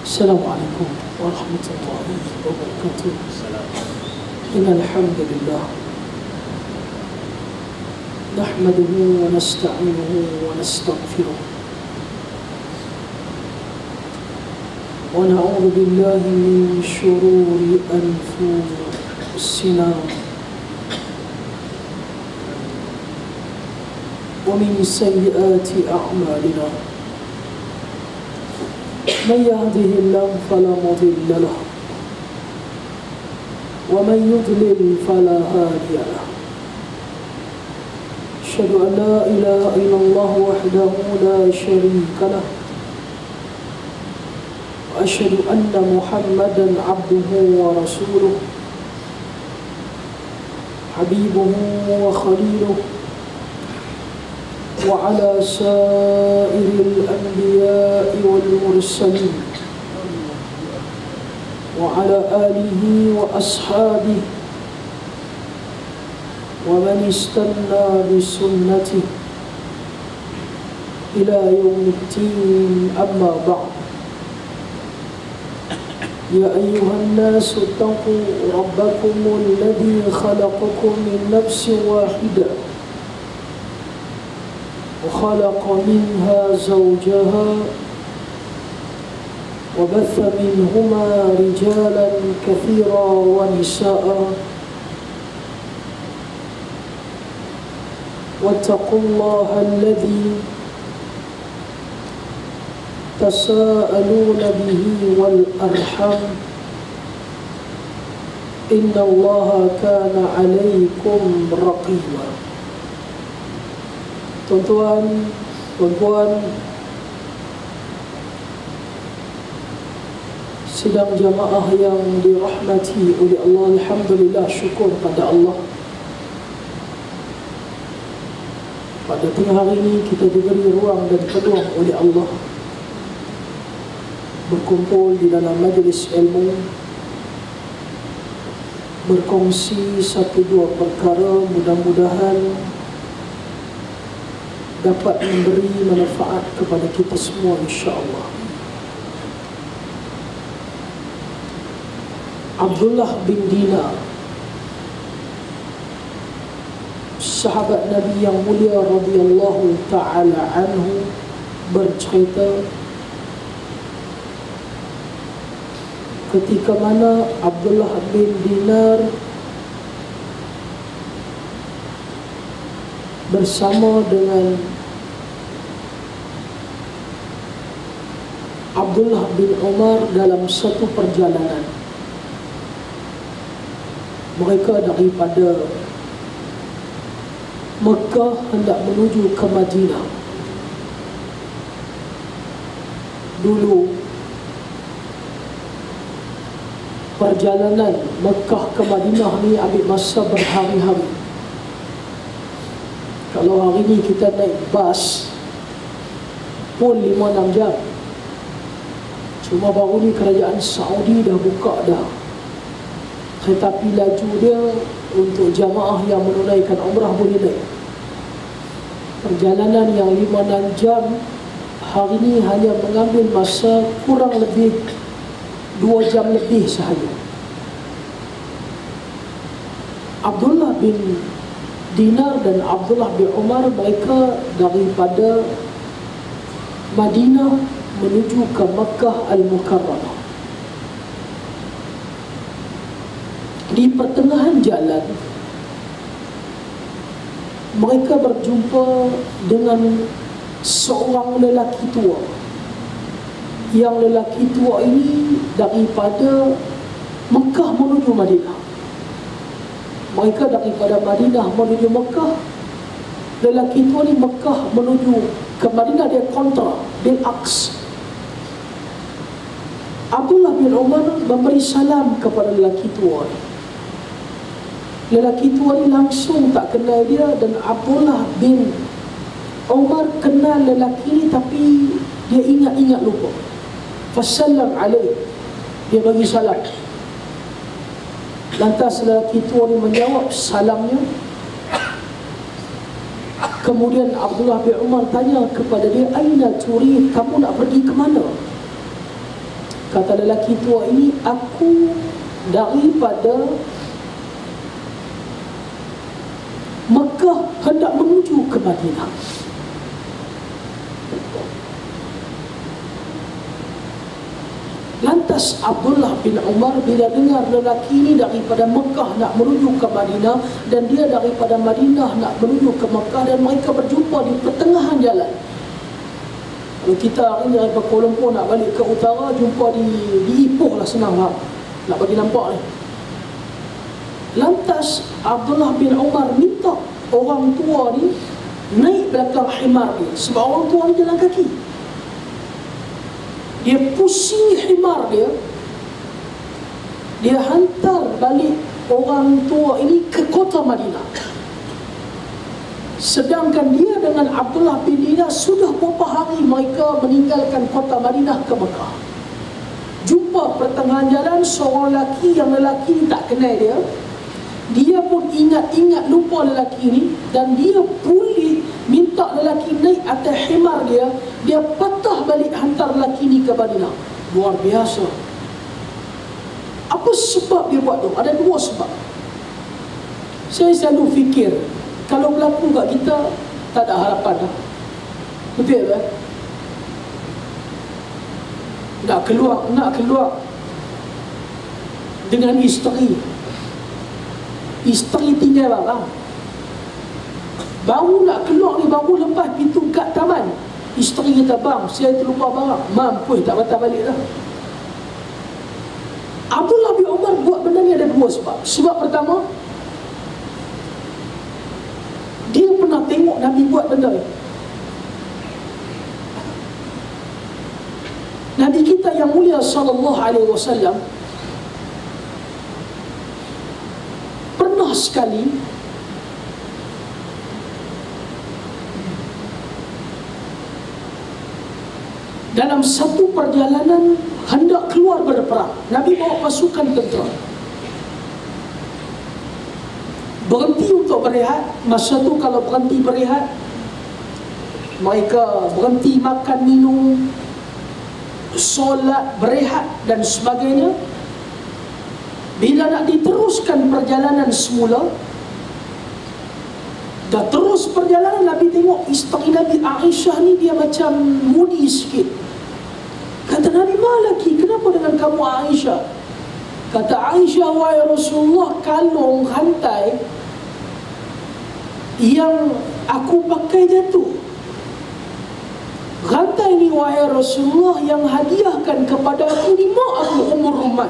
Assalamualaikum warahmatullahi wabarakatuh. Alhamdulillah nahmaduhu wa nasta'inuhu wa nastaghfiruh wa na'udzu billahi min shururi anfusina wa min sayyiati a'malina. من يهده الله فلا مضل له ومن يضلل فلا هادي له. أشهد أن لا إله إلا الله وحده لا شريك له وأشهد أن محمدا عبده ورسوله حبيبه وخليله وعلى سائر الأنبياء والمرسلين وعلى آله وأصحابه ومن استنى بسنته إلى يوم الدين. أما بعد، يا أيها الناس اتقوا ربكم الذي خلقكم من نفس واحدة وخلق منها زوجها وبث منهما رجالا كثيرا ونساء واتقوا الله الذي تساءلون به والأرحام إن الله كان عليكم رقيبا. Tuan-tuan, puan-puan, sidang jamaah yang dirahmati oleh Allah, alhamdulillah, syukur pada Allah. Pada tengah hari ini kita diberi ruang dan peluang oleh Allah berkumpul di dalam majlis ilmu, berkongsi satu dua perkara, mudah-mudahan dapat memberi manfaat kepada kita semua, insya-Allah. Abdullah bin Dinar, sahabat Nabi yang mulia radhiyallahu ta'ala anhu, bercerita ketika mana Abdullah bin Dinar bersama dengan Abdullah bin Umar dalam satu perjalanan. Mereka daripada Mekah hendak menuju ke Madinah. Dulu perjalanan Mekah ke Madinah ni ambil masa berhari-hari. Kalau hari ni kita naik bas pun 5-6 jam. Cuma baru ni kerajaan Saudi dah buka dah kereta api laju dia untuk jamaah yang menunaikan umrah boleh naik. Perjalanan yang 5-6 jam hari ni hanya mengambil masa kurang lebih 2 jam lebih sahaja. Abdullah bin Dinar dan Abdullah bin Umar, mereka daripada Madinah menuju ke Makkah Al-Mukarramah. Di pertengahan jalan mereka berjumpa dengan seorang lelaki tua. Yang lelaki tua ini daripada Mekah menuju Madinah. Mereka daripada Madinah menuju Mekah. Lelaki tua ni Mekah menuju ke Madinah, dia kontra, bil aks. Abdullah bin Umar memberi salam kepada lelaki tua ni. Lelaki tua ni langsung tak kenal dia, dan Abdullah bin Umar kenal lelaki ni tapi dia ingat-ingat lupa. Fasallam alaih, dia bagi salam. Lantas lelaki tua ni menjawab salamnya. Kemudian Abdullah bin Umar tanya kepada dia, "Aina turid? Kamu nak pergi ke mana?" Kata lelaki tua ini, aku daripada Mekah hendak menuju ke Madinah. Lantas Abdullah bin Umar bila dengar lelaki ini daripada Mekah nak menuju ke Madinah, dan dia daripada Madinah nak menuju ke Mekah, dan mereka berjumpa di pertengahan jalan. Kalau kita hari ni daripada Kuala Lumpur nak balik ke utara, jumpa di Ipoh lah, senang lah nak bagi nampak ni. Lantas Abdullah bin Umar minta orang tua ni naik belakang himar dia, sebab orang tua ni jalan kaki. Dia pusing himar dia, dia hantar balik orang tua ini ke kota Madinah. Sedangkan dia dengan Abdullah bin Dinar sudah beberapa hari mereka meninggalkan kota Madinah ke Mekah. Jumpa pertengahan jalan seorang lelaki yang lelaki tak kenal dia. Dia pun ingat-ingat lupa lelaki ni, dan dia pulih minta lelaki naik atas himar dia. Dia patah balik hantar lelaki ni ke Madinah. Luar biasa. Apa sebab dia buat tu? Ada dua sebab. Saya selalu fikir, kalau berlaku kat kita, tak ada harapan dah. Betul tak? Nak keluar dengan isteri tinggal barang. Baru nak keluar ni, baru lepas pintu kat taman, isteri kata, bang, saya terlupa barang. Mampus tak patah balik dah. Abdullah bin Umar buat benda ni ada dua sebab. Sebab pertama, dia pernah tengok Nabi buat benda ni. Nabi kita yang mulia sallallahu alaihi wasallam pernah sekali dalam satu perjalanan hendak keluar berperang. Nabi bawa pasukan tentera, berhenti untuk berehat. Masa tu kalau berhenti berehat, mereka berhenti makan minum, solat, berehat dan sebagainya. Bila nak diteruskan perjalanan semula, dah terus perjalanan, Nabi tengok isteri Nabi Aisyah ni dia macam moody sikit. Kata Nabi, malaki, kenapa dengan kamu Aisyah? Kata Aisyah, wahai Rasulullah, kalung rantai yang aku pakai jatuh. Rantai ni wahai Rasulullah yang hadiahkan kepada aku ni mak aku umur rumah.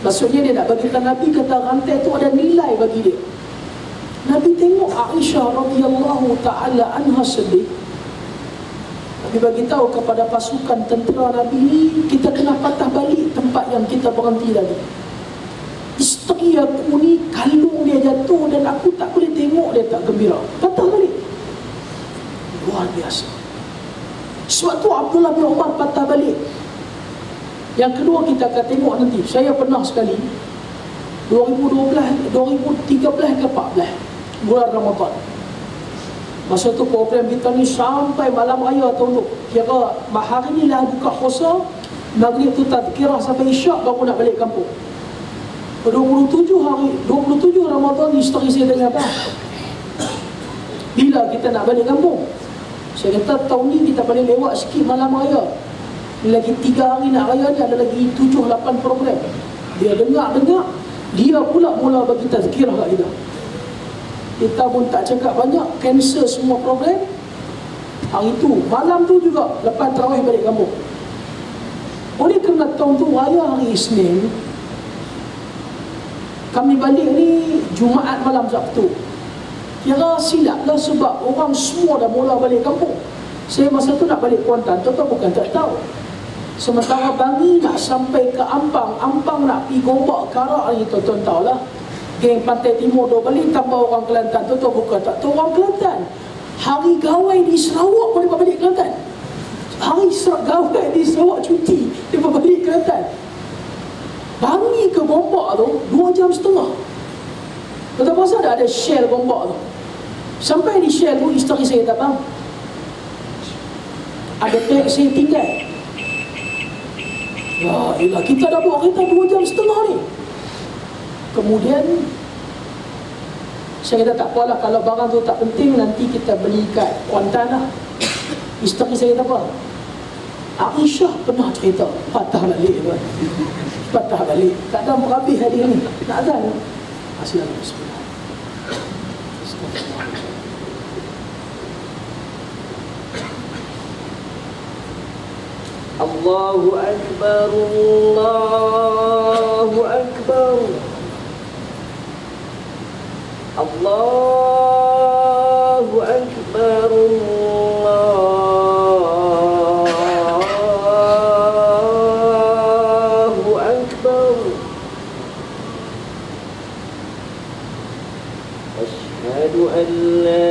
Maksudnya dia nak bagi Nabi, kata rantai tu ada nilai bagi dia. Nabi tengok Aisyah radhiyallahu ta'ala anha sedih. Nabi bagi tahu kepada pasukan tentera Nabi ni, kita kena patah balik tempat yang kita berhenti tadi. Isteri aku ni kalung dia jatuh dan aku tak boleh tengok dia tak gembira. Patah balik. Luar biasa. Sebab tu Abdullah bin Umar patah balik. Yang kedua kita akan tengok nanti. Saya pernah sekali 2013 ke 14 bulan Ramadan. Masa tu program kita ni sampai malam raya tahun tu. Kira hari ni lah buka puasa, maghrib tu tazkirah sampai isyak baru nak balik kampung. 27 Ramadan isteri saya tanya, apa? Bila kita nak balik kampung? Saya kata tahun ni kita boleh lewat sikit malam raya. Lagi 3 hari nak raya ni, ada lagi 7-8 program. Dia dengar, dia pula mula bagi tazkirah kat kita. Kita pun tak cakap banyak, cancel semua program. Hari tu, malam tu juga, lepas tarawih balik kampung. Oleh kerana tahun tu raya hari Isnin, kami balik ni Jumaat malam Sabtu. Kira silap lah sebab orang semua dah mula balik kampung. Saya masa tu nak balik Kuantan, tuan-tuan bukan tak tahu. Sementara Bangi nak sampai ke Ampang nak pergi Gombak, Karak ni, tuan-tuan tahulah. Geng Pantai Timur dah balik, tambah orang Kelantan. Tuan-tuan bukan tak tahu, orang Kelantan hari gawai di Sarawak boleh balik Kelantan. Hari gawai di Sarawak cuti, dia balik Kelantan. Bangi ke Gombak tu 2 jam setengah. Tuan-tuan pasal ada Shell Gombak tu. Sampai di Shell tu, isteri saya kata, bang, ada beg saya tinggal. Ya elah, kita dah bawa kereta 2.5 jam ni. Kemudian saya kata tak apalah, kalau barang tu tak penting nanti kita beli kat Kuantan lah. Isteri saya kata apa? Aisyah pernah cerita, patah balik tuan. Patah balik. Tak ada berhabis hari ni. Nak azan. Assalamualaikum. Allahu Akbar, Allahu Akbar, Allahu Akbar, Allahu Akbar. Asyhadu an la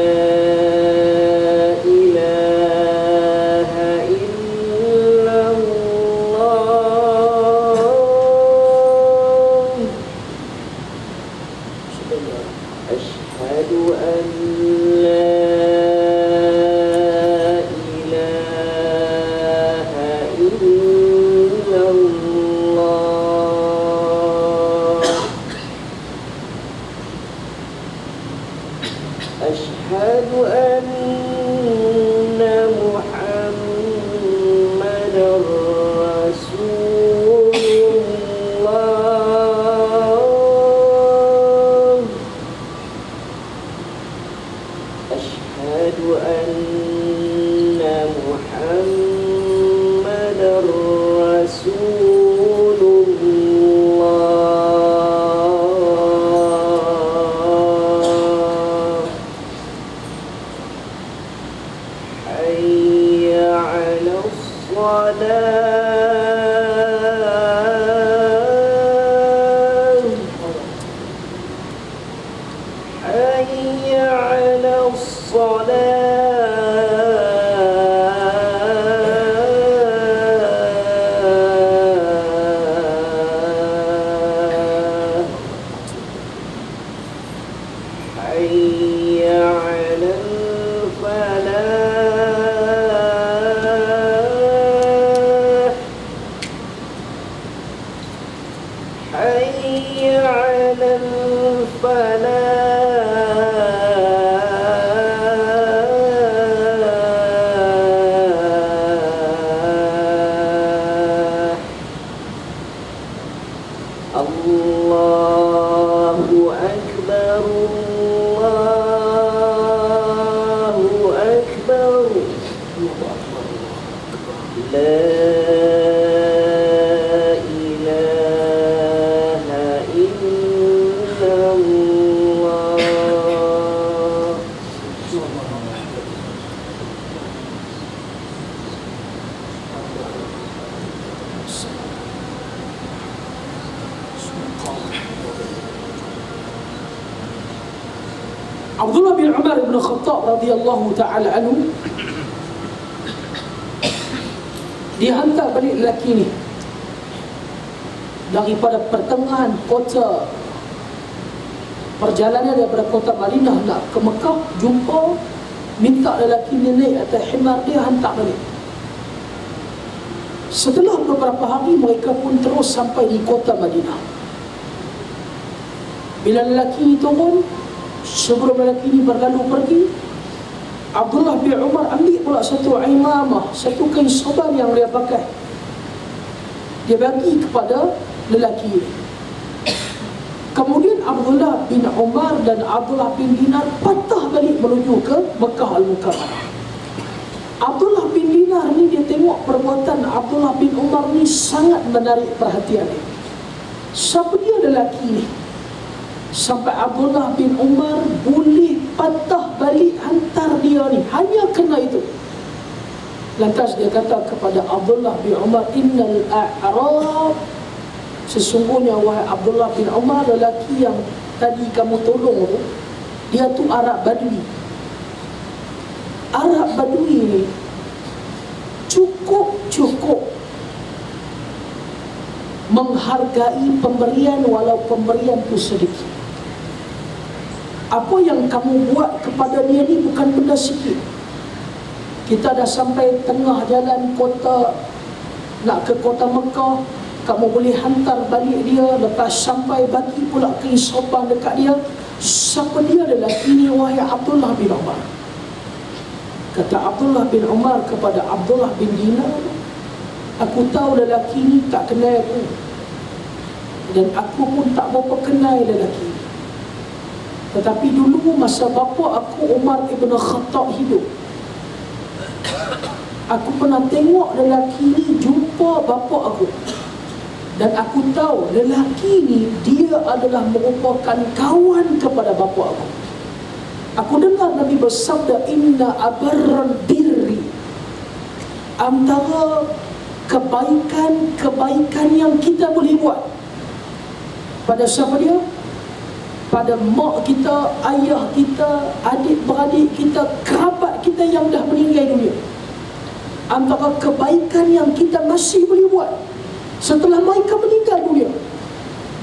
أشهد أن محمدا رسول الله أشهد أن محمدا رسول الله حي على الصلاة حي على الصلاة حي على الفلاح حي على الفلاح الله أكبر الله أكبر لا إله إلا الله Abdullah bin Umar bin Khattab radhiyallahu ta'ala anhu dihantar balik lelaki ni daripada pertengahan kota, perjalanan daripada kota Madinah nak ke Mekah, jumpa, minta lelaki ni naik atas himar dia, hantar balik. Setelah beberapa hari mereka pun terus sampai di kota Madinah. Bila lelaki ni turun, sebelum lelaki ni berlalu pergi, Abdullah bin Umar ambil pula satu imamah, satu kain sorban yang dia pakai. Dia bagi kepada lelaki ini. Kemudian Abdullah bin Umar dan Abdullah bin Dinar patah balik menuju ke Mekah Al-Mukarramah. Abdullah bin Dinar ni dia tengok perbuatan Abdullah bin Umar ni sangat menarik perhatian dia. Siapa dia lelaki ni? Sampai Abdullah bin Umar boleh patah balik hantar dia ni, hanya kena itu. Lantas dia kata kepada Abdullah bin Umar, innal a'rab, sesungguhnya wahai Abdullah bin Umar, lelaki yang tadi kamu tolong tu, dia tu Arab Badui. Arab Badui ni cukup menghargai pemberian walau pemberian tu sedikit. Apa yang kamu buat kepada dia ni bukan benda sikit. Kita dah sampai tengah jalan kota nak ke kota Mekah, kamu boleh hantar balik dia. Lepas sampai bagi pula keisopan dekat dia. Siapa dia lelaki ni, wahai Abdullah bin Umar? Kata Abdullah bin Umar kepada Abdullah bin Dinar, aku tahu lelaki ni tak kenal aku, dan aku pun tak berapa kenal lelaki ni. Tetapi dulu masa bapa aku Umar ibn Khattab hidup, aku pernah tengok lelaki ni jumpa bapa aku, dan aku tahu lelaki ni dia adalah merupakan kawan kepada bapa aku. Aku dengar Nabi bersabda, inna abarral birri, antara kebaikan yang kita boleh buat pada siapa dia? Pada mak kita, ayah kita, adik-beradik kita, kerabat kita yang dah meninggal dunia. Antara kebaikan yang kita masih boleh buat setelah mereka meninggal dunia,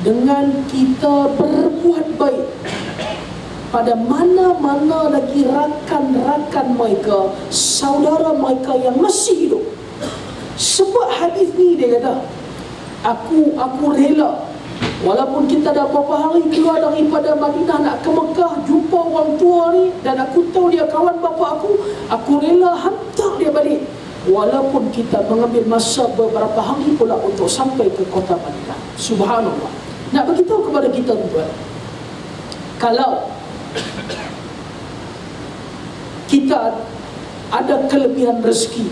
dengan kita berbuat baik pada mana-mana lagi rakan-rakan mereka, saudara mereka yang masih hidup. Sebab hadis ni dia kata, aku rela, walaupun kita dah beberapa hari keluar daripada Madinah nak ke Mekah, jumpa orang tua ni, dan aku tahu dia kawan bapa aku rela hantar dia balik, walaupun kita mengambil masa beberapa hari pula untuk sampai ke kota Madinah. Subhanallah. Nak beritahu kepada kita tuan, kalau kita ada kelebihan rezeki,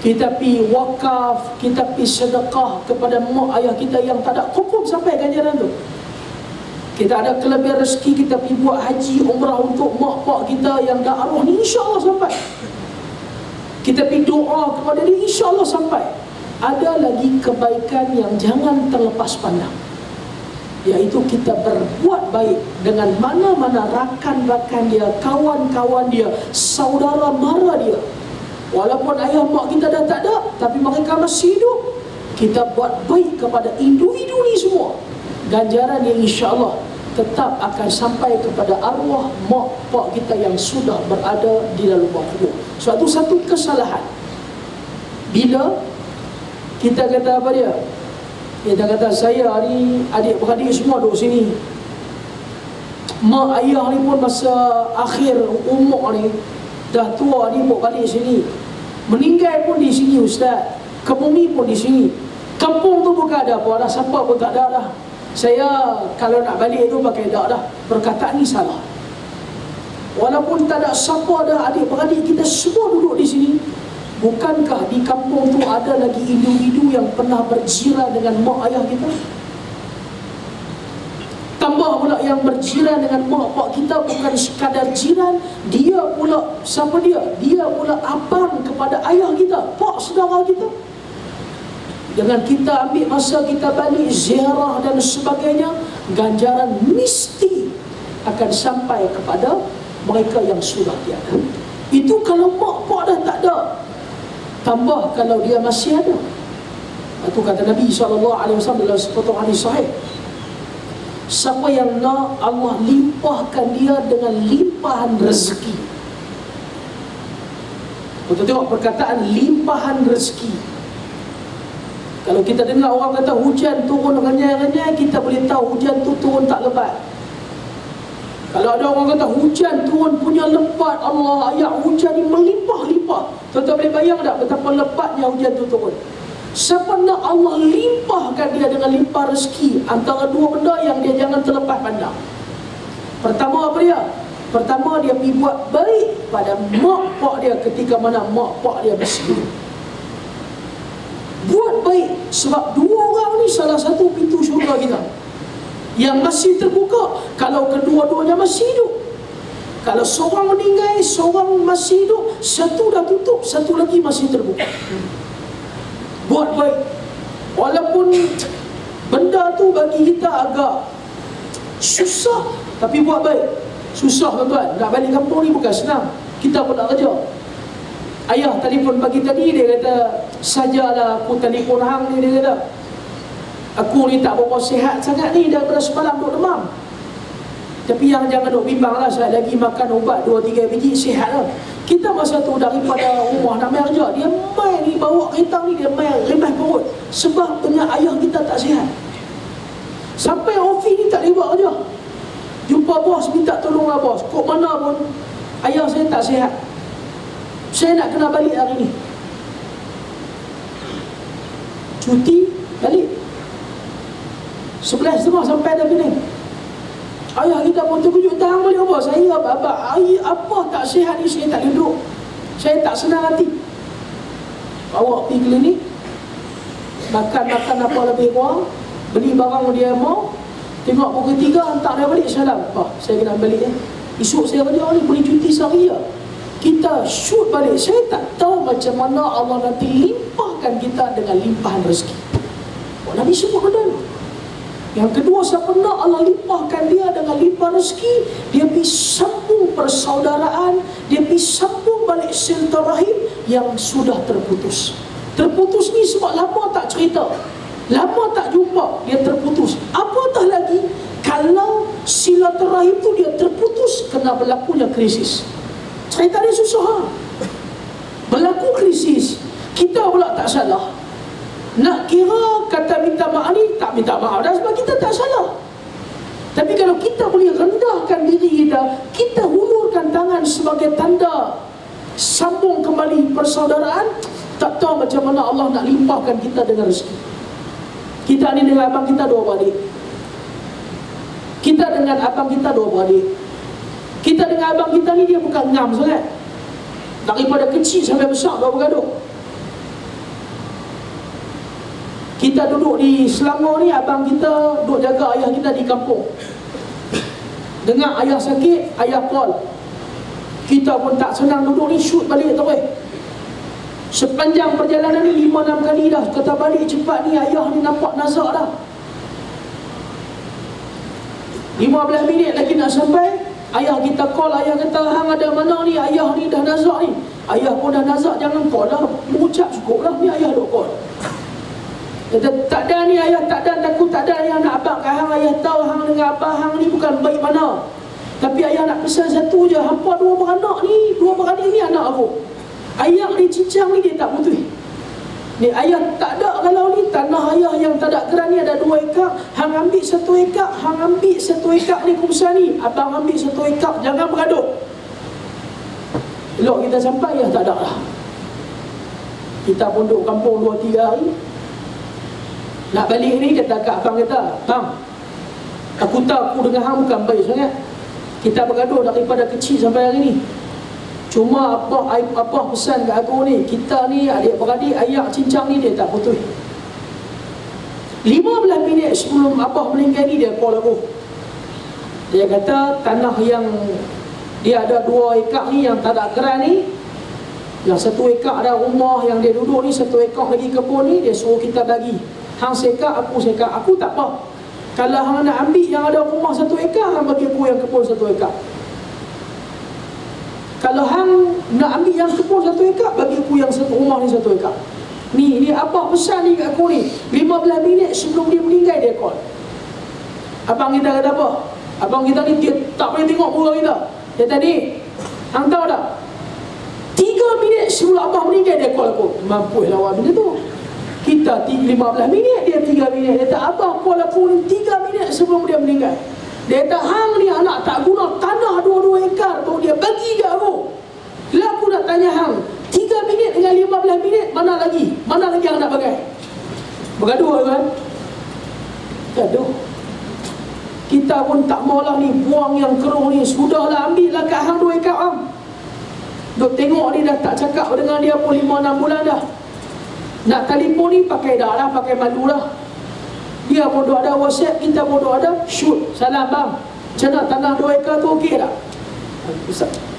kita pi wakaf, kita pi sedekah kepada mak ayah kita yang tak ada, hukum sampai ganjaran tu. Kita ada kelebihan rezeki, kita pi buat haji umrah untuk mak pak kita yang dah arwah ni, insya-Allah sampai. Kita pi doa kepada dia, insya-Allah sampai. Ada lagi kebaikan yang jangan terlepas pandang, iaitu kita berbuat baik dengan mana-mana rakan-rakan dia, kawan-kawan dia, saudara mara dia. Walaupun ayah mak kita dah tak ada, tapi mereka masih hidup, kita buat baik kepada individu ni semua. Ganjaran yang insya-Allah tetap akan sampai kepada arwah mak pak kita yang sudah berada di dalam kubur. Satu kesalahan bila kita kata apa dia? Kita kata saya ni adik-beradik semua duduk sini, mak ayah ni pun masa akhir umur ni dah tua ni, mau balik sini, meninggal pun di sini ustaz, ke bumi pun di sini, kampung tu bukan ada apa dah, siapa pun tak ada dah, saya kalau nak balik tu pakai dak dah. Perkataan ni salah. Walaupun tak ada siapa dah, adik-beradik kita semua duduk di sini, bukankah di kampung tu ada lagi individu yang pernah berjiran dengan mak ayah kita? Tambah pula yang berjiran dengan mak pak kita bukan sekadar jiran, dia pula, siapa dia? Dia pula abang kepada ayah kita, pak saudara kita. Dengan kita ambil masa kita balik ziarah dan sebagainya, ganjaran mesti akan sampai kepada mereka yang sudah tiada. Itu kalau mak pak dah tak ada, tambah kalau dia masih ada. Itu kata Nabi SAW dalam sepotong hadis sahih, siapa yang nak Allah limpahkan dia dengan limpahan rezeki. Kita tengok perkataan limpahan rezeki. Kalau kita dengar orang kata hujan turun renyai-renyai, kita boleh tahu hujan tu turun tak lebat. Kalau ada orang kata hujan turun punya lebat, Allah, ayat hujan ni melimpah-limpah, tuan-tuan boleh bayang tak betapa lebatnya hujan tu turun? Siapa nak Allah limpahkan dia dengan limpah rezeki, antara dua benda yang dia jangan terlepas pandang. Pertama apa dia? Pertama, dia pergi buat baik pada mak pak dia ketika mana mak pak dia masih hidup. Buat baik, sebab dua orang ni salah satu pintu syurga kita yang masih terbuka kalau kedua-duanya masih hidup. Kalau seorang meninggal, seorang masih hidup, satu dah tutup, satu lagi masih terbuka. Buat baik, walaupun benda tu bagi kita agak susah, tapi buat baik. Susah tuan-tuan, nak balik kampung ni bukan senang. Kita pun nak kerja. Ayah telefon pagi tadi, dia kata, sajalah aku telefon hang ni, dia kata, aku ni tak berapa sihat sangat ni, daripada semalam duk demam. Tapi yang jangan duk bimbang lah, saya lagi makan ubat 2-3 biji sihat lah. Kita masa tu daripada rumah nak main kerja, dia main ni bawa kereta ni, dia main remeh perut. Sebab dengan ayah kita tak sihat. Sampai ofis ni tak boleh buat kerja. Jumpa bos, minta tolonglah bos. Kok mana pun ayah saya tak sihat, saya nak kena balik hari ni. Cuti balik 11.30 sampai dah Penang. Ayah kita pun terkejut, tahan balik bos. Saya apa tak sihat ni, saya tak duduk, saya tak senang hati. Bawa pergi klinik, makan apa lebih kurang, beli barang dia mau. Tengok pukul 3 hantar dia balik, salam, saya kena balik ya. Esok saya kerja ni, boleh cuti sehari ya. Kita shoot balik. Saya tak tahu macam mana Allah nanti limpahkan kita dengan limpahan rezeki. Nabi sebut benda ni. Yang kedua, siapa nak Allah limpahkan dia dengan limpahan rezeki, dia pergi sambung persaudaraan, dia pergi sambung balik silaturahim yang sudah terputus. Terputus ni sebab lama tak cerita, lama tak jumpa, dia terputus. Apatah lagi kalau silaturahim tu dia terputus kena berlakunya krisis. Cerita dia susah. Berlaku krisis, kita pula tak salah. Nak kira kata minta maaf ni, tak minta maaf dah sebab kita tak salah. Tapi kalau kita boleh rendahkan diri kita, kita hulurkan tangan sebagai tanda sambung kembali persaudaraan, tak tahu macam mana Allah nak limpahkan kita dengan rezeki. Kita ni dengan abang kita 2 beradik. Kita dengan abang kita 2 beradik. Kita dengan abang kita ni dia bukan ngam sangat. Daripada kecil sampai besar 2 bergaduh. Kita duduk di Selangor ni, abang kita duduk jaga ayah kita di kampung. Dengar ayah sakit, ayah call. Kita pun tak senang duduk ni, shoot balik terus. Sepanjang perjalanan ni 5-6 kali dah kata balik cepat ni, ayah ni nampak nazak dah. 15 minit lagi nak sampai, ayah kita call, ayah kata, hang ada mana ni, ayah ni dah nazak ni. Ayah pun dah nazak, jangan call dah, mengucap cukup lah, ni ayah duk call. Kata, tak ada ni ayah, tak ada, takut tak ada ayah nak abang kat hang. Ayah tahu hang dengan abang hang ni bukan baik mana, tapi ayah nak pesan satu je, hampa 2 beranak ni, 2 beradik ni anak aku. Ayah ni cincang ni dia tak putih. Ni ayah tak ada, kalau ni tanah ayah yang tak ada keran ni ada 2 ekar, hang ambil 1 ekar, hang ambil 1 ekar ni kubsar ni, abang ambil 1 ekar, jangan bergaduh. Elok kita sampai, ayah tak ada lah. Kita pun duduk kampung 2-3 hari. Nak balik ni, kata kat abang kata, bang, aku tahu aku dengan hang bukan baik sangat. Kita bergaduh daripada kecil sampai hari ni. Cuma apa pesan kat aku ni, kita ni adik-beradik, ayah cincang ni dia tak putus. 15 minit sebelum abah meninggal ni dia call aku. Dia kata tanah yang dia ada 2 ekar ni yang tak ada keran ni, yang 1 ekar ada rumah yang dia duduk ni, 1 ekar lagi kebun ni, dia suruh kita bagi. Hang sekar, aku sekar. Aku tak apa. Kalau hang nak ambil yang ada rumah 1 ekar, hang bagi aku yang kebun 1 ekar. Kalau hang nak ambil yang kebun 1 ekar, bagi aku yang rumah ni 1 ekar. Ni apa pesan ni kat aku ni. 15 minit sebelum dia meninggal dia call. Abang kita kata apa? Abang kita ni dia tak boleh tengok muka kita. Dia tadi, hang tahu tak? 3 minit sebelum abang meninggal dia call aku. Mampu lawan benda tu. Kita 15 minit, dia 3 minit. Dia kata, abang call aku ni 3 minit sebelum dia meninggal. Dia kata, hang ni anak tak guna tanah 2 ekar tu, dia bagi kat aku. Lah aku nak tanya hang, 3 minit dengan 15 minit, mana lagi? Mana lagi yang nak bagai? Bergaduh kan? Gaduh. Kita pun tak maulah ni, buang yang keruh ni. Sudahlah, ambil lah kat hang 2 ekar hang. Duk tengok ni dah tak cakap dengan dia pun 5-6 bulan dah. Nak telefon ni pakai dah lah, pakai malu lah. Dia pun ada WhatsApp, kita pun ada shoot. Salam bang, macam mana tanah 2 ekar tu okey tak?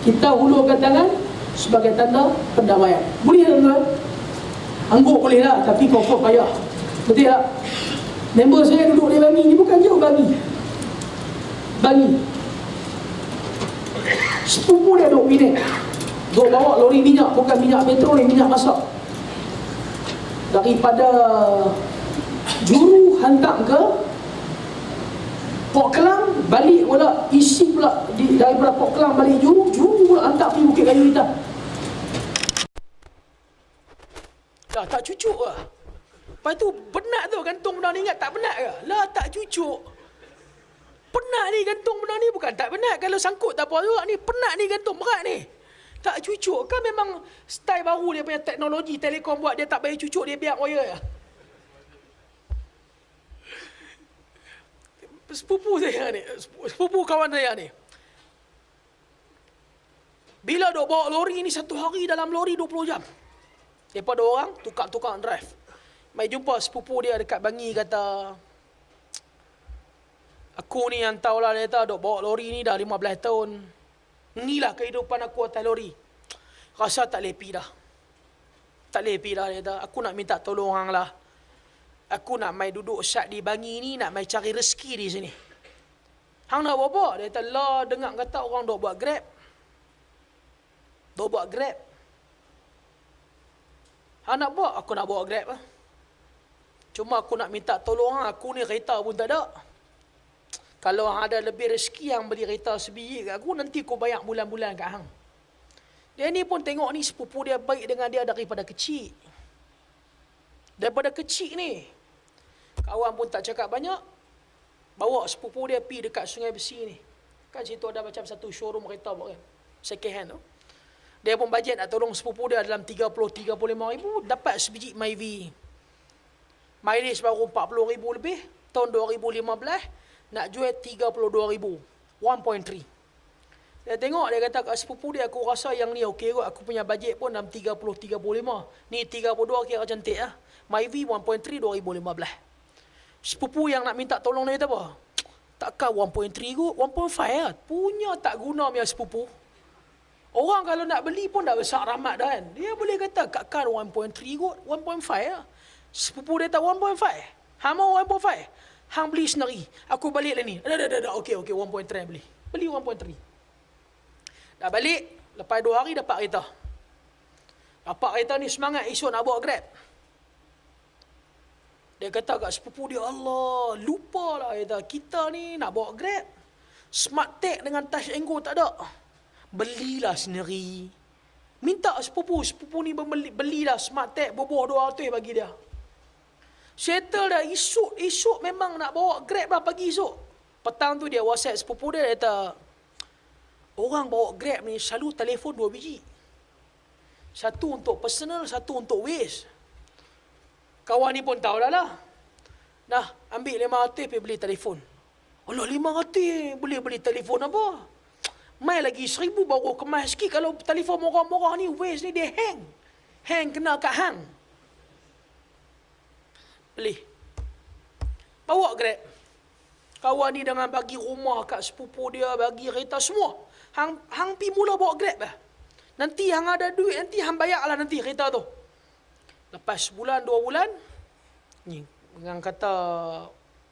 Kita hulurkan tangan sebagai tanda pendamaian. Boleh tak tuan? Angguk boleh lah, tapi confirm payah. Betul tak? Member saya duduk di Bangi ni, bukan jauh Bangi. Sepupu dia duduk Penang. Duduk bawa lori minyak, bukan minyak petrol ni, minyak masak. Daripada Juru hantar ke Port Kelang, balik pula isi pula daripada Port Kelang balik Juru pula hantar pergi Bukit Kayu Hitam. Lah tak cucuk lah. Lepas tu penat tu gantung benda ni, ingat tak penat ke? Lah tak cucuk. Penat ni gantung benda ni, bukan tak penat. Kalau sangkut tak apa juga ni, penat ni gantung berat ni. Tak cucuk kan memang style baru dia punya teknologi Telekom buat, dia tak bayar cucuk, dia biar wire. Sepupu saya ni, sepupu kawan saya ni, bila dok bawa lori ni satu hari dalam lori 20 jam. Daripada orang tukar-tukar drive. Mai jumpa sepupu dia dekat Bangi, kata, aku ni yang tahulah, dia kata dok bawa lori ni dah 15 tahun. Inilah kehidupan aku atas lori. Rasa tak lepi dah. Tak lepi dah, dia kata. Aku nak minta tolong hang lah. Aku nak mai duduk sat di Bangi ni, nak mai cari rezeki di sini. Hang nak buat apa? Dia kata, lah dengar kata orang dok buat Grab. Dok buat Grab. Hang nak buat? Aku nak bawa Grab lah. Cuma aku nak minta tolong hang, aku ni kereta pun tak ada. Kalau hang ada lebih rezeki, hang beli kereta sebiji kat aku, nanti aku bayar bulan-bulan kat hang. Dia ni pun tengok ni sepupu dia baik dengan dia daripada kecil. Daripada kecil ni. Kawan pun tak cakap banyak. Bawa sepupu dia pergi dekat Sungai Besi ni. Kan situ ada macam satu showroom kereta kan. Second hand tu. Dia pun bajet nak tolong sepupu dia dalam 30-35 ribu. Dapat sebiji Myvi. Mileage baru 40 ribu lebih. Tahun 2015. Nak jual 32 ribu. 1.3. Dia tengok, dia kata kat sepupu dia, aku rasa yang ni okey kot. Aku punya bajet pun dalam 30-35. Ni 32 kira cantik lah. Myvi 1.3 2015. Sepupu yang nak minta tolong dia kata apa? Takkan 1.3 kot, 1.5 lah. Punya tak guna punya sepupu. Orang kalau nak beli pun dah besar ramat dah kan. Dia boleh kata, kakak 1.3 kot, 1.5 lah. Sepupu dia tak 1.5. Hang mau 1.5? Hang beli sendiri. Aku balik lah ni. Dah. Okey, 1.3 beli. Beli 1.3. Dah balik, lepas 2 hari dapat kereta. Dapat kereta ni semangat esok nak bawa Grab. Dia kata kat sepupu dia, Allah, lupa lah kita ni nak bawa Grab. Smart Tag dengan touch and go tak ada. Belilah sendiri. Minta sepupu ni belilah Smart Tag, boboh 200 bagi dia. Settle dah, esok memang nak bawa Grab lah pagi esok. Petang tu dia WhatsApp sepupu dia, dia kata, orang bawa Grab ni selalu telefon 2 biji. Satu untuk personal, satu untuk waste. Kawan ni pun tahu dah lah. Dah, ambil 500 pergi beli telefon. Allah, 500 boleh beli telefon apa? Mai lagi 1000 baru kemas sikit. Kalau telefon murah-murah ni, waste ni dia hang. Hang kena kat hang. Beli. Bawa Grab. Kawan ni dengan bagi rumah kat sepupu dia, bagi kereta semua. Hang pi mula bawa Grab lah. Nanti hang ada duit, nanti hang bayar lah nanti kereta tu. Lepas sebulan, 2 bulan, ni, dengan kata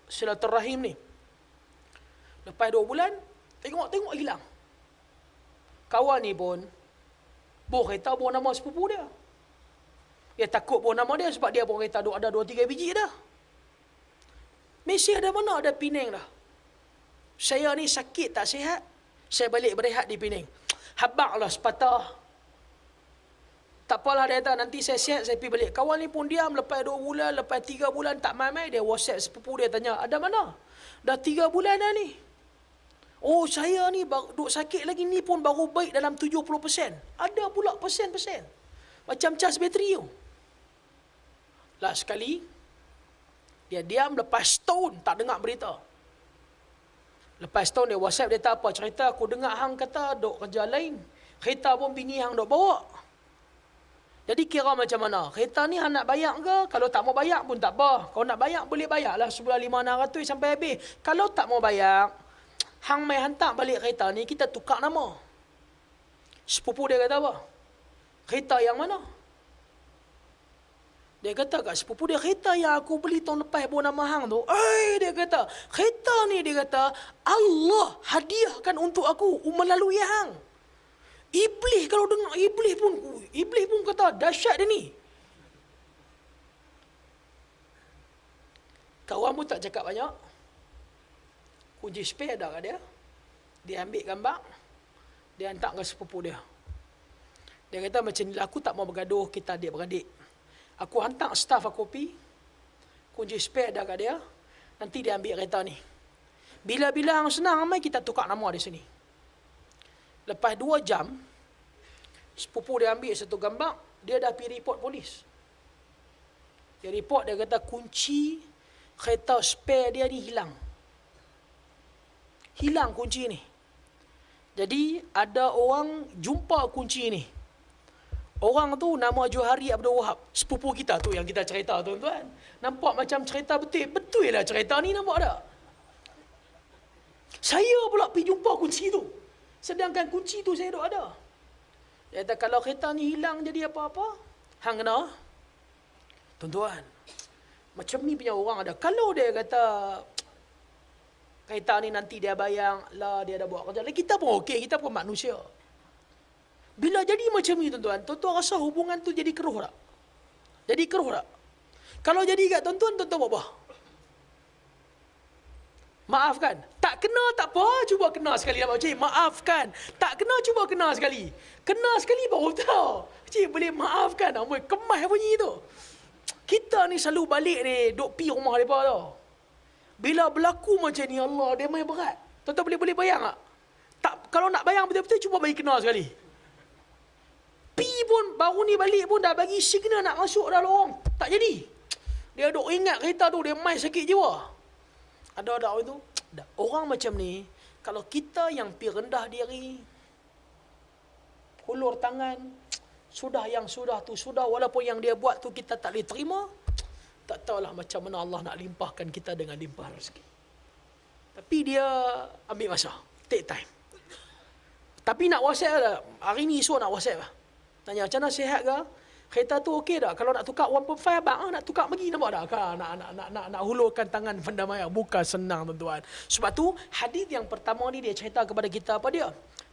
silaturahim ni. Lepas 2 bulan, tengok hilang. Kawan ni pun, bawa kereta bawa nama sepupu dia. Dia takut bawa nama dia sebab dia bawa kereta ada 2-3 biji dah. Mesej ada mana? Ada Penang dah. Saya ni sakit tak sihat, saya balik berehat di Penang. Habaklah sepatah. Tak apalah, dia kata, nanti saya sihat, saya pergi balik. Kawan ni pun diam, lepas 2 bulan, lepas 3 bulan, tak mai-mai, dia WhatsApp sepupu dia, tanya, ada mana? Dah 3 bulan dah ni. Oh, saya ni duk sakit lagi, ni pun baru baik dalam 70%. Ada pula persen-persen. Macam cas bateri tu. Last sekali, dia diam lepas tahun, tak dengar berita. Lepas tahun dia WhatsApp, dia tak apa cerita, aku dengar hang kata duk kerja lain. Kereta pun bini hang duk bawa. Jadi kira macam mana? Kereta ni hang nak bayar ke? Kalau tak mau bayar pun tak apa. Kalau nak bayar, boleh bayar lah sebulan 500 sampai habis. Kalau tak mau bayar, hang mai hantar balik kereta ni, kita tukar nama. Sepupu dia kata apa? Kereta yang mana? Dia kata kat sepupu dia, kereta yang aku beli tahun lepas bawa nama hang tu. Dia kata, kereta ni dia kata, Allah hadiahkan untuk aku melalui hang. Iblis kalau dengar, Iblis pun kata, dahsyat dia ni. Kawan pun tak cakap banyak. Kunci spare dah kat dia. Dia ambil gambar, dia hantar ke sepupu dia. Dia kata macam ni, aku tak mau bergaduh, kita adik-beradik. Aku hantar staff aku pergi, kunci spare dah kat dia, nanti dia ambil kereta ni. Bila-bila hang senang amai, kita tukar nama di sini. Lepas 2 jam, sepupu dia ambil satu gambar, dia dah pergi report polis. Dia report, dia kata kunci kereta spare dia ni hilang. Hilang kunci ni. Jadi ada orang jumpa kunci ni. Orang tu nama Johari Abdul Wahab, sepupu kita tu yang kita cerita tuan-tuan. Nampak macam cerita betul. Betul lah cerita ni, nampak tak? Saya pula pergi jumpa kunci tu. Sedangkan kunci tu saya duk ada. Dia kata kalau kereta ni hilang jadi apa-apa, hang kena. Tuan-tuan, macam ni punya orang ada. Kalau dia kata kereta ni nanti dia bayang, lah dia dah buat kerja. Kita pun okey, kita pun manusia. Bila jadi macam ni tuan-tuan, tuan-tuan rasa hubungan tu jadi keruh tak? Jadi keruh tak? Kalau jadi kat tuan-tuan, tuan-tuan buat apa? Maafkan. Tak kena tak apa, cuba kena sekali lah Cik. Maafkan. Tak kena, cuba kena sekali. Kena sekali baru tahu. Cik boleh maafkan. Amboi kemas bunyi tu. Kita ni selalu balik ni, duk pi rumah mereka tu. Bila berlaku macam ni, Allah, dia main berat. Tuan-tuan boleh bayang tak? Kalau nak bayang betul-betul, cuba bagi kena sekali. Pi pun, baru ni balik pun dah bagi signal nak masuk dah lorong. Tak jadi. Dia duk ingat kereta tu, dia main sakit jiwa. Ada orang tu. Orang macam ni, kalau kita yang pi rendah diri, hulur tangan, sudah yang sudah tu, sudah walaupun yang dia buat tu kita tak boleh terima, tak tahulah macam mana Allah nak limpahkan kita dengan limpah rezeki. Tapi dia ambil masa, take time. Tapi nak WhatsApp lah, hari ni esok nak WhatsApp lah. Tanya macam mana sihat ke? Kereta tu okey tak? Kalau nak tukar 1.5 abang, nak tukar lagi nampak tak? Nak hulurkan tangan pendamaian. Bukan senang tuan-tuan. Sebab tu hadis yang pertama ni dia cerita kepada kita apa dia?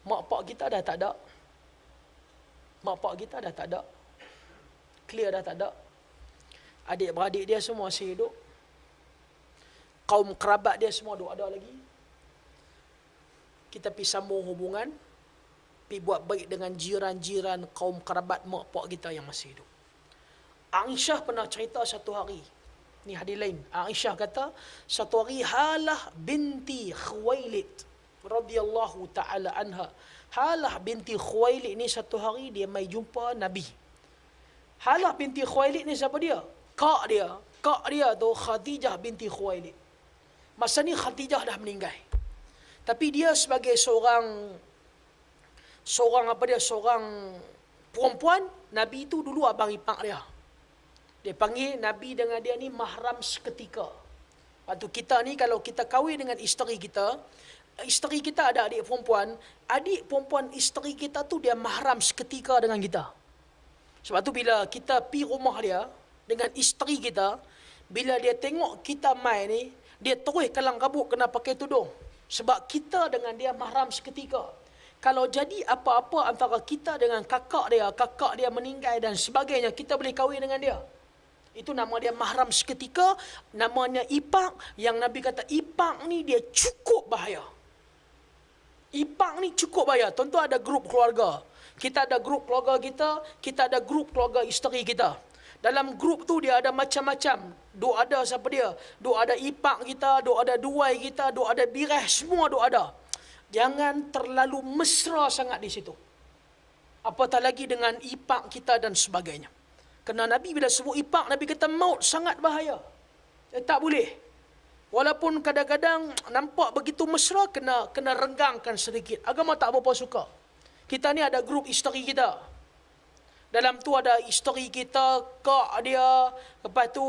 Mak pak kita dah tak ada. Mak pak kita dah tak ada. Clear dah tak ada. Adik-beradik dia semua masih hidup. Kaum kerabat dia semua duk ada lagi. Kita pergi sambung hubungan, pergi buat baik dengan jiran-jiran kaum kerabat mak pak kita yang masih hidup. Aisyah pernah cerita satu hari. Ni hadis lain. Aisyah kata, satu hari Halah binti Khuwailid radhiyallahu ta'ala anha. Halah binti Khuwailid ni satu hari dia mai jumpa Nabi. Halah binti Khuwailid ni siapa dia? Kak dia. Kak dia tu Khadijah binti Khuwailid. Masa ni Khadijah dah meninggal. Tapi dia sebagai seorang perempuan, Nabi tu dulu abang ipar dia. Dia panggil Nabi dengan dia ni mahram seketika. Waktu kita ni kalau kita kahwin dengan isteri kita ada adik perempuan isteri kita tu dia mahram seketika dengan kita. Sebab tu bila kita pi rumah dia dengan isteri kita, bila dia tengok kita mai ni, dia terus kalang kabut kena pakai tudung. Sebab kita dengan dia mahram seketika. Kalau jadi apa-apa antara kita dengan kakak dia meninggal dan sebagainya, kita boleh kahwin dengan dia. Itu nama dia mahram seketika, namanya ipar, yang Nabi kata ipar ni dia cukup bahaya. Ipar ni cukup bahaya. Tentu ada grup keluarga. Kita ada grup keluarga kita ada grup keluarga isteri kita. Dalam grup tu dia ada macam-macam. Duk ada siapa dia? Duk ada ipar kita, duk ada duai kita, duk ada birah, semua duk ada. Jangan terlalu mesra sangat di situ. Apatah lagi dengan ipar kita dan sebagainya. Kerana Nabi bila sebut ipar, Nabi kata maut sangat bahaya. Tak boleh. Walaupun kadang-kadang nampak begitu mesra, kena renggangkan sedikit. Agama tak berapa suka. Kita ni ada grup isteri kita. Dalam tu ada isteri kita, kak dia, lepas tu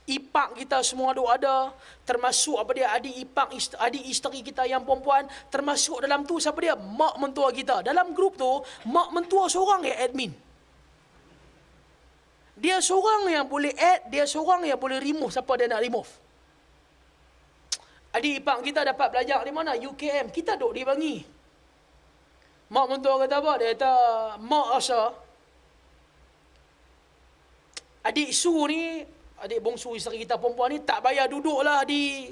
ipar kita semua ada, termasuk apa dia adik isteri kita yang perempuan, termasuk dalam tu siapa dia? Mak mentua kita. Dalam grup tu, mak mentua seorang yang admin. Dia seorang yang boleh add, dia seorang yang boleh remove siapa dia nak remove. Adik ipar kita dapat belajar di mana? UKM. Kita duduk di Bangi. Mak mentua kata apa? Dia kata, mak rasa adik bongsu isteri kita perempuan ni tak payah duduk lah di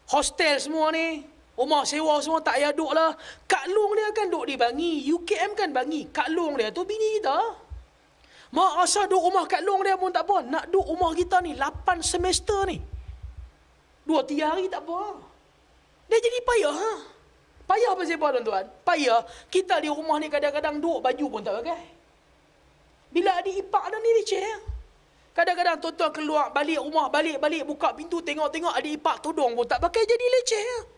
hostel semua ni. Rumah sewa semua tak payah duduk lah. Kak Long dia kan duduk di Bangi. UKM kan Bangi. Kak Long dia tu bini kita. Mak rasa duduk rumah kat long dia pun tak apa. Nak duduk rumah kita ni 8 semester ni, 2-3 hari tak apa. Dia jadi payah. Payah apa sebab tuan-tuan? Payah kita di rumah ni kadang-kadang duduk baju pun tak pakai. Bila adik ipar dah ni leceh. Kadang-kadang tuan-tuan keluar balik rumah, balik buka pintu tengok-tengok adik ipar tudung pun tak pakai, jadi leceh.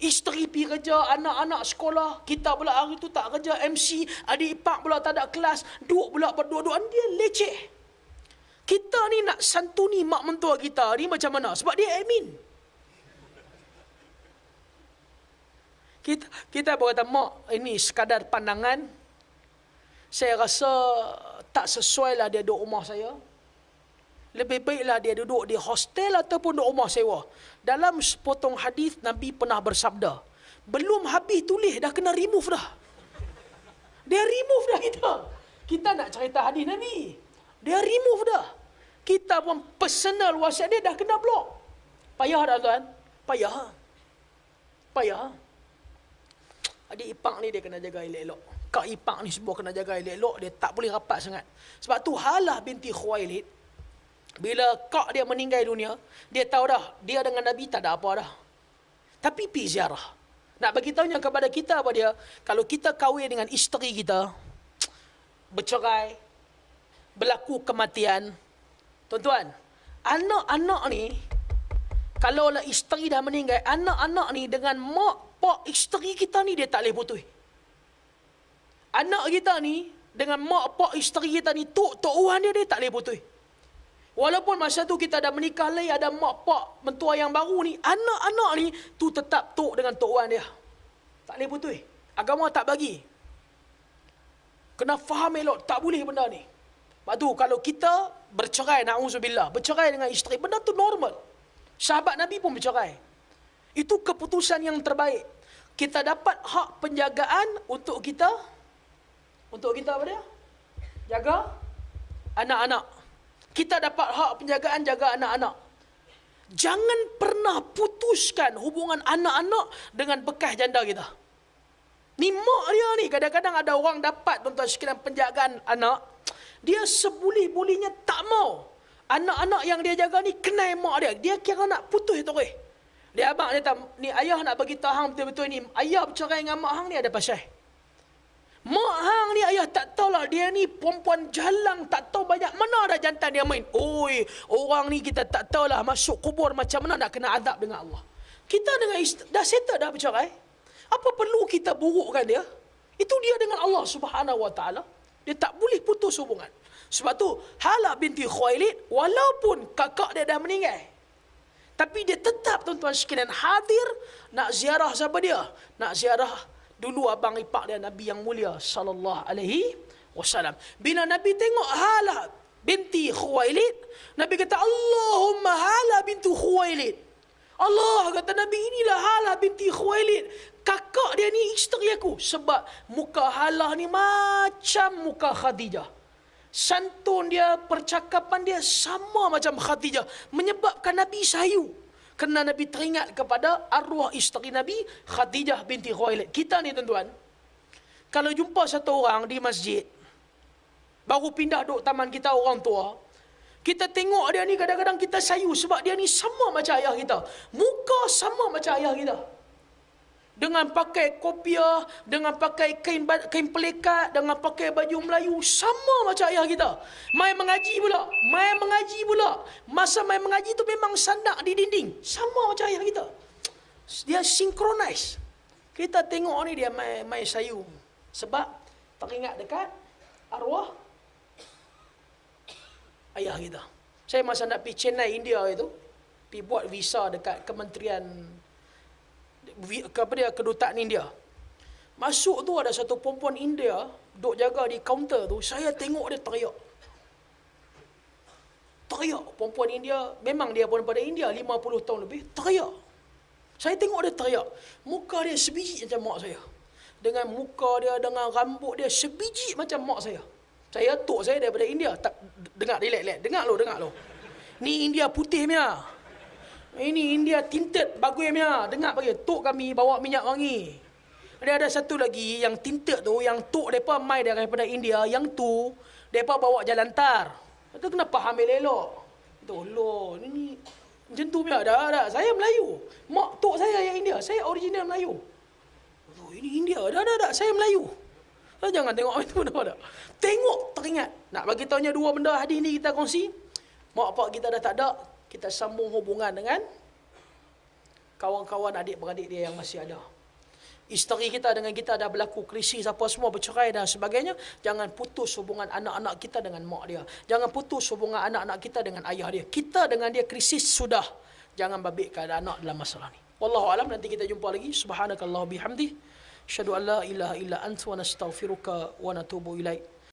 Isteri pergi kerja, anak-anak sekolah, kita pula hari tu tak kerja, MC, adik ipar pula tak ada kelas, duduk pula berdua-duaan, dia leceh. Kita ni nak santuni mak mentua kita ni macam mana? Sebab dia admin. Kita berkata, mak, ini sekadar pandangan. Saya rasa tak sesuai lah dia duduk rumah saya. Lebih baiklah dia duduk di hostel ataupun duduk rumah sewa. Dalam sepotong hadis Nabi pernah bersabda, belum habis tulis dah kena remove dah. Dia remove dah kita. Kita nak cerita hadis Nabi, dia remove dah. Kita pun personal WhatsApp dia dah kena block. Payah dah tuan. Payah. Adik ipar ni dia kena jaga elok-elok. Kak ipar ni semua kena jaga elok-elok. Dia tak boleh rapat sangat. Sebab tu Halah binti Khuwailid, bila kak dia meninggal dunia, dia tahu dah dia dengan Nabi tak ada apa dah. Tapi pergi ziarah. Nak bagi tahunya kepada kita apa dia? Kalau kita kahwin dengan isteri kita, bercerai, berlaku kematian, tuan-tuan, anak-anak ni, kalaulah isteri dah meninggal, anak-anak ni dengan mak pak isteri kita ni dia tak boleh putus. Anak kita ni dengan mak pak isteri kita ni, tok Wan dia tak boleh putus. Walaupun masa tu kita dah menikah lagi, ada mak pak mentua yang baru ni, anak-anak ni tu tetap tok dengan tok Wan dia. Tak boleh putus. Agama tak bagi. Kena faham elok, tak boleh benda ni. Sebab tu kalau kita bercerai, na'udzubillah, bercerai dengan isteri, benda tu normal. Sahabat Nabi pun bercerai. Itu keputusan yang terbaik. Kita dapat hak penjagaan untuk kita apa dia? Jaga anak-anak. Kita dapat hak penjagaan jaga anak-anak. Jangan pernah putuskan hubungan anak-anak dengan bekas janda kita. Ni mak dia ni, kadang-kadang ada orang dapat tuan-tuan sekalian penjagaan anak, dia seboleh-bolehnya tak mau anak-anak yang dia jaga ni kenal mak dia. Dia kira nak putus terus. Dia abang dia tak, ni ayah nak bagi tahu hang betul-betul ni, ayah bercerai dengan mak hang ni ada pasal. Mak hang ni ayah tak tahulah, dia ni perempuan jalang, tak tahu banyak mana ada jantan dia main. Oi, orang ni kita tak tahulah masuk kubur macam mana nak kena azab dengan Allah. Kita dengan dah settle dah bercerai. Apa perlu kita burukkan dia? Itu dia dengan Allah Subhanahu Wa Taala. Dia tak boleh putus hubungan. Sebab tu Halah binti Khuwailid, walaupun kakak dia dah meninggal, tapi dia tetap tuan-tuan sekalian hadir nak ziarah siapa dia? Nak ziarah dulu abang ipar dia Nabi yang mulia sallallahu alaihi wasallam. Bila Nabi tengok Halah binti Khuwailid, Nabi kata, Allahumma Halah binti Khuwailid. Allah kata Nabi, inilah Halah binti Khuwailid. Kakak dia ni isteri aku. Sebab muka Halah ni macam muka Khadijah. Santun dia, percakapan dia sama macam Khadijah. Menyebabkan Nabi sayu. Kerana Nabi teringat kepada arwah isteri Nabi, Khadijah binti Khuwailid. Kita ni tuan-tuan, kalau jumpa satu orang di masjid, baru pindah duduk taman kita orang tua, kita tengok dia ni kadang-kadang kita sayu sebab dia ni sama macam ayah kita. Muka sama macam ayah kita. Dengan pakai kopiah, dengan pakai kain pelikat, dengan pakai baju Melayu, sama macam ayah kita. Mai mengaji pula. Masa mai mengaji tu memang sandak di dinding, sama macam ayah kita. Dia synchronize. Kita tengok ni dia mai sayu sebab teringat dekat arwah ayah kita. Saya masa nak pergi Chennai, India itu, pergi buat visa dekat Kementerian Kedutaan India. Masuk tu ada satu perempuan India duk jaga di kaunter tu. Saya tengok dia teriak. Perempuan India, memang dia pun daripada India 50 tahun lebih, teriak. Saya tengok dia teriak. Muka dia sebiji macam mak saya. Dengan muka dia, dengan rambut dia sebiji macam mak saya. Tok saya daripada India. Tak, dengar, relax. Dengar lo. Ni India putih punya. Ini India tinted bagus punya. Dengar bagi. Tok kami bawa minyak wangi. Dia ada satu lagi yang tinted tu, yang tok mereka mai daripada India. Yang tu, Mereka bawa jalan tar. Itu kena faham elok. Itu Allah, ni macam tu punya. Dah. Saya Melayu. Mak tok saya yang India. Saya original Melayu. Oh, ini India. Dah. Saya Melayu. Jangan tengok itu dah. Tengok teringat. Nak bagi tahunya dua benda hadis ni kita kongsi. Mak pak kita dah tak ada. Kita sambung hubungan dengan kawan-kawan adik-beradik dia yang masih ada. Isteri kita dengan kita dah berlaku krisis apa semua, bercerai dan sebagainya. Jangan putus hubungan anak-anak kita dengan mak dia. Jangan putus hubungan anak-anak kita dengan ayah dia. Kita dengan dia krisis sudah. Jangan babitkan anak dalam masalah ni. Wallahu alam. Nanti kita jumpa lagi. Subhanakallah bihamdi. Asyhadu an la ilaha illa anta wa nastaghfiruka wa natubu ilaik.